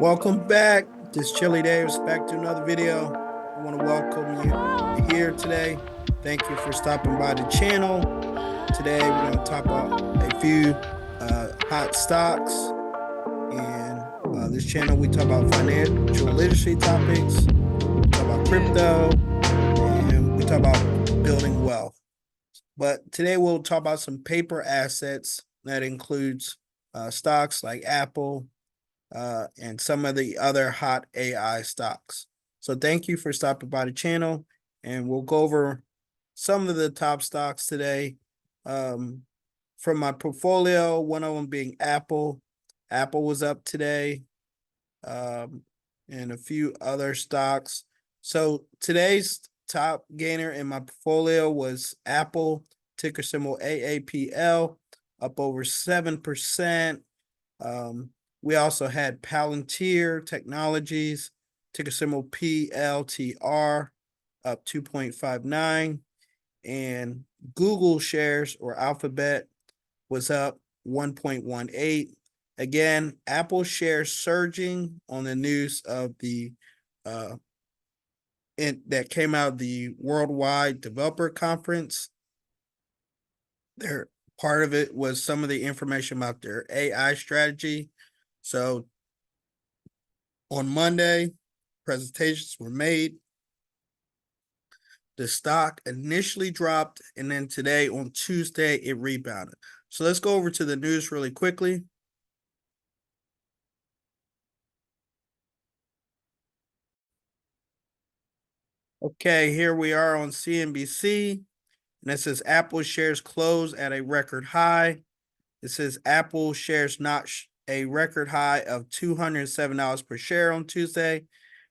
Welcome back. This is Chili Davis back to another video. I want to welcome you here today. Thank you for stopping by the channel. Today we're going to talk about a few hot stocks. And this channel we talk about financial literacy topics, we talk about crypto, and we talk about building wealth. But today we'll talk about some paper assets that includes stocks like Apple, and some of the other hot AI stocks. So thank you for stopping by the channel, and we'll go over some of the top stocks today. From my portfolio, one of them being Apple. Apple was up today, and a few other stocks. So today's top gainer in my portfolio was Apple, ticker symbol AAPL, up over 7%. We also had Palantir Technologies, ticker symbol PLTR, up 2.59. And Google shares or Alphabet was up 1.18. Again, Apple shares surging on the news of the that came out of the Worldwide Developer Conference. Part of it was some of the information about their AI strategy. So on Monday, presentations were made. The stock initially dropped, and then today on Tuesday, it rebounded. So let's go over to the news really quickly. Okay, here we are on CNBC, and it says Apple shares close at a record high. It says Apple shares notched a record high of $207 per share on Tuesday.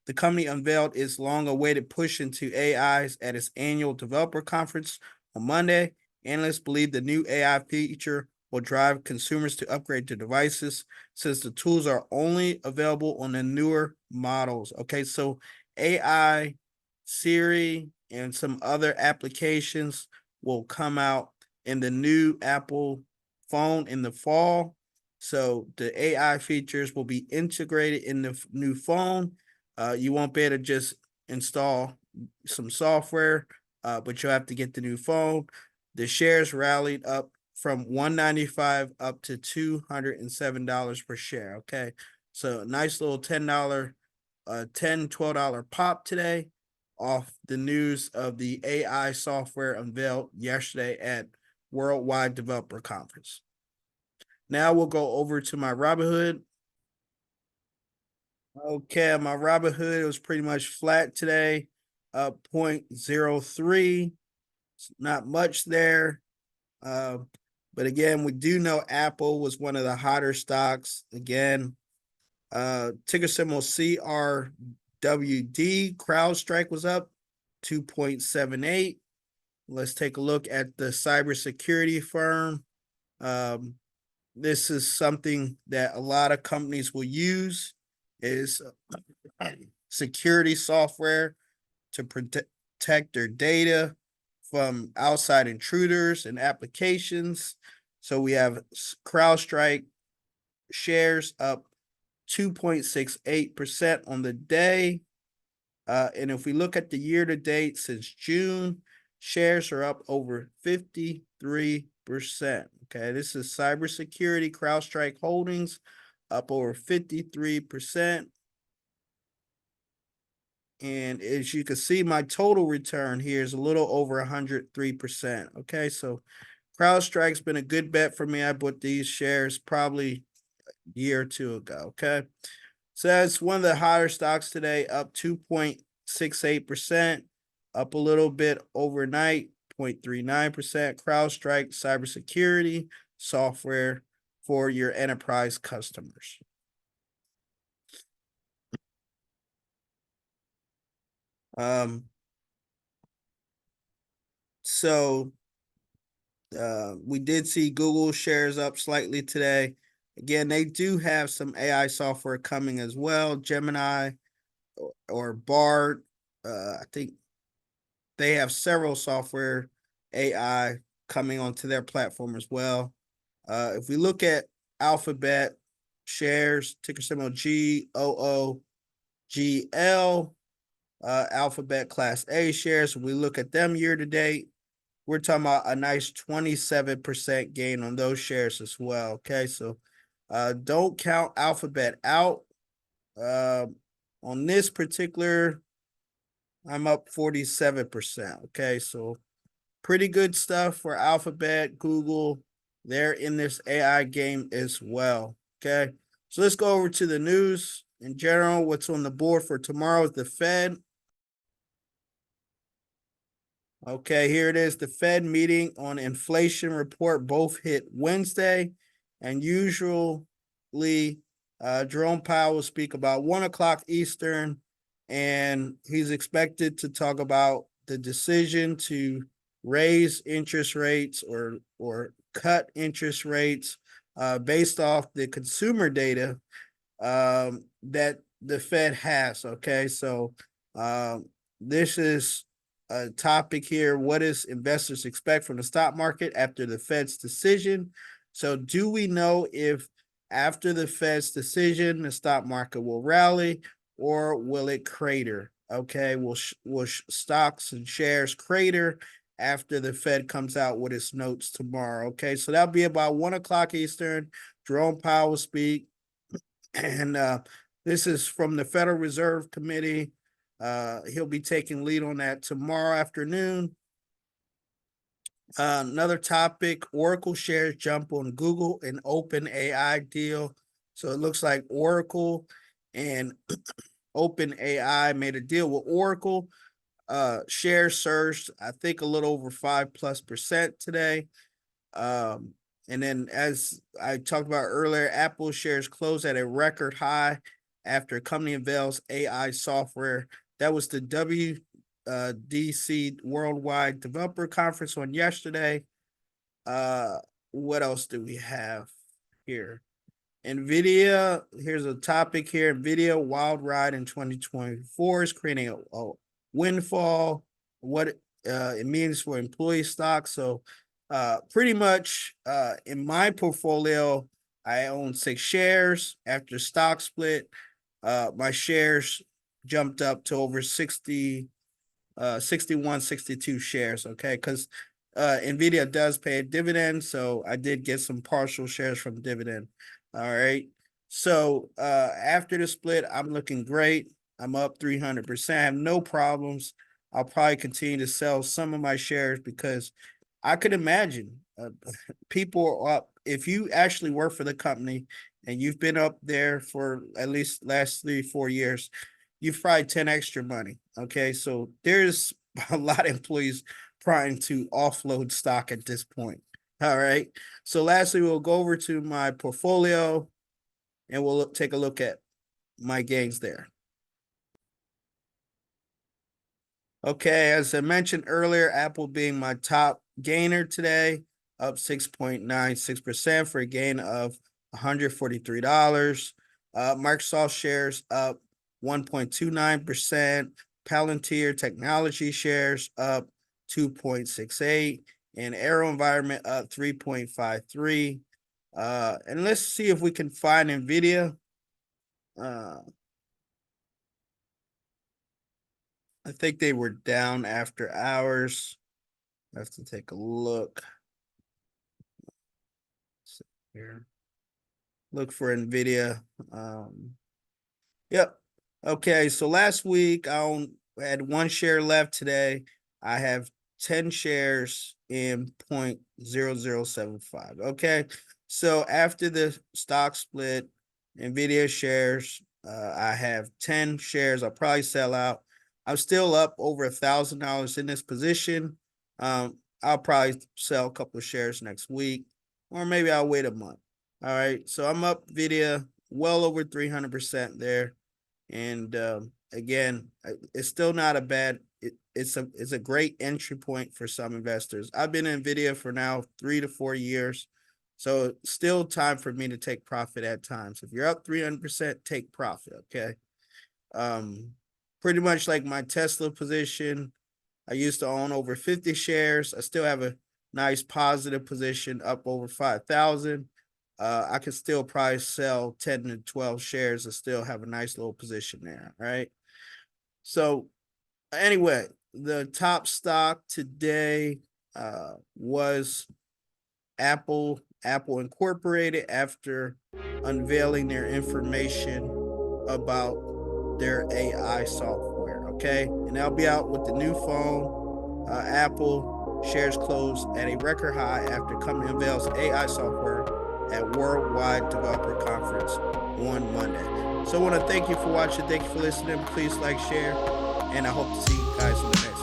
The company unveiled its long-awaited push into AIs at its annual developer conference on Monday. Analysts believe the new AI feature will drive consumers to upgrade their devices since the tools are only available on the newer models. Okay, so AI, Siri, and some other applications will come out in the new Apple phone in the fall. So the AI features will be integrated in the new phone. You won't be able to just install some software, but you'll have to get the new phone. The shares rallied up from $195 up to $207 per share. Okay, so nice little $10, $12 pop today off the news of the AI software unveiled yesterday at Worldwide Developer Conference. Now we'll go over to my Robinhood. Okay, my Robinhood was pretty much flat today, up 0.03. It's not much there. But again, we do know Apple was one of the hotter stocks. Again, ticker symbol CRWD, CrowdStrike was up 2.78. Let's take a look at the cybersecurity firm. This is something that a lot of companies will use, is security software to protect their data from outside intruders and applications. So we have CrowdStrike shares up 2.68% on the day. And if we look at the year to date since June, shares are up over 53%. Okay, this is cybersecurity, CrowdStrike Holdings, up over 53%. And as you can see, my total return here is a little over 103%. Okay, so CrowdStrike's been a good bet for me. I bought these shares probably a year or two ago. Okay, so that's one of the hotter stocks today, up 2.68%, up a little bit overnight, 0.39%. CrowdStrike cybersecurity software for your enterprise customers. So we did see Google shares up slightly today. Again, they do have some AI software coming as well. Gemini or Bard. I think they have several software AI coming onto their platform as well. If we look at Alphabet shares, ticker symbol GOOGL. Alphabet Class A shares. When we look at them year to date, we're talking about a nice 27% gain on those shares as well. Okay, so don't count Alphabet out. On this particular, I'm up 47%. Okay, so pretty good stuff for Alphabet, Google. They're in this AI game as well. Okay, so let's go over to the news in general. What's on the board for tomorrow is the Fed. Okay, here it is. The Fed meeting on inflation report both hit Wednesday, and usually Jerome Powell will speak about 1 o'clock Eastern, and he's expected to talk about the decision to raise interest rates or cut interest rates based off the consumer data that the Fed has. Okay, so this is a topic here. What does investors expect from the stock market after the Fed's decision? So, do we know if after the Fed's decision, the stock market will rally or will it crater? Okay, will stocks and shares crater after the Fed comes out with its notes tomorrow? Okay, so that'll be about 1 o'clock Eastern. Jerome Powell will speak, and this is from the Federal Reserve Committee. He'll be taking lead on that tomorrow afternoon. Another topic, Oracle shares jump on Google and OpenAI deal. So it looks like Oracle and OpenAI made a deal with Oracle. Shares surged, I think, a little over 5+% today. And then, as I talked about earlier, Apple shares closed at a record high after a company unveils AI software. That was the WWDC Worldwide Developer Conference on yesterday. What else do we have here? NVIDIA, here's a topic here. NVIDIA wild ride in 2024 is creating a windfall. What it means for employee stocks. So pretty much in my portfolio, I own 6 shares. After stock split, my shares jumped up to over 61, 62 shares. Okay, because NVIDIA does pay a dividend, so I did get some partial shares from dividend. All right, so after the split, I'm looking great. I'm up 300%. I have no problems. I'll probably continue to sell some of my shares because I could imagine people are up. If you actually work for the company and you've been up there for at least last 3-4 years, you've probably 10 extra money. Okay, so there's a lot of employees trying to offload stock at this point. All right, so lastly, we'll go over to my portfolio and we'll take a look at my gains there. Okay, as I mentioned earlier, Apple being my top gainer today, up 6.96% for a gain of $143. Microsoft shares up 1.29%. Palantir Technology shares up 2.68%, and AeroVironment up 3.53%. And let's see if we can find NVIDIA. I think they were down after hours. I have to take a look. Here. Look for NVIDIA. Yep. Okay, so last week I had 1 share left. Today I have 10 shares in 0.0075. Okay, so after the stock split, NVIDIA shares, I have 10 shares. I'll probably sell out. I'm still up over $1,000 in this position. I'll probably sell a couple of shares next week, or maybe I'll wait a month. All right, so I'm up NVIDIA well over 300% there. And again, it's still not a bad. It's a great entry point for some investors. I've been in NVIDIA for now 3 to 4 years, so still time for me to take profit at times. If you're up 300%, take profit. Okay. Pretty much like my Tesla position. I used to own over 50 shares. I still have a nice positive position, up over 5,000. I could still probably sell 10 to 12 shares and still have a nice little position there, right? So anyway, the top stock today was Apple Incorporated after unveiling their information about their AI software. Okay, and they'll be out with the new phone. Apple shares closed at a record high after company unveils AI software at Worldwide Developer Conference on Monday. So I want to thank you for watching. Thank you for listening. Please like, share, and I hope to see you guys in the next